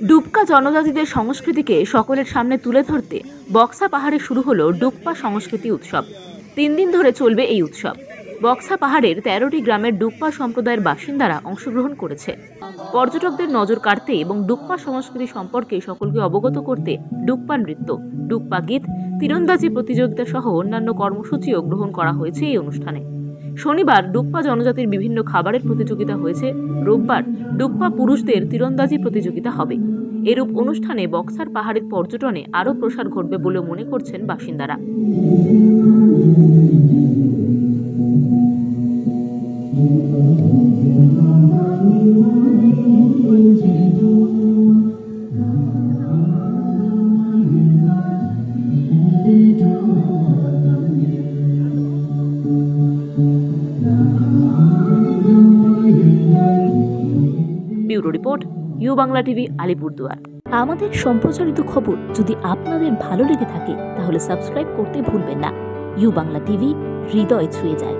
ডুবকা জনজাতিদের সংস্কৃতিকে সকলের সামনে তুলে ধরতে বক্সা পাহাড়ে শুরু হলো ডুকপা সংস্কৃতি উৎসব। 3 দিন ধরে চলবে এই উৎসব। বক্সা পাহাড়ের 13টি গ্রামের ডুকপা সম্প্রদায়ের বাসিন্দারা অংশগ্রহণ করেছে। পর্যটকদের নজর কাড়তে এবং ডুকপা সংস্কৃতি সম্পর্কে সকলকে অবগত করতে ডুকপা নৃত্য, ডুকপা গীত, তীরন্দাজি প্রতিযোগিতা সহ অন্যান্য কর্মসূচিও গ্রহণ করা হয়েছে এই অনুষ্ঠানে। শনিবার ডুকপা জনজাতির বিভিন্ন খাবারের প্রতিযোগিতা হয়েছে। রোববার ডুকপা পুরুষদের তীরন্দাজি প্রতিযোগিতা হবে। এরূপ অনুষ্ঠানে বক্সার পাহাড়ের পর্যটনে আরও প্রসার ঘটবে বলে মনে করছেন বাসিন্দারা। Bureau report, U Bangla TV, Alipurduar. আমাদের সম্প্রচারিত খবর যদি আপনাদের ভালো লেগে থাকে তাহলে সাবস্ক্রাইব করতে ভুলবেন না। ইউ বাংলা টিভি, হৃদয় ছুঁয়ে যায়।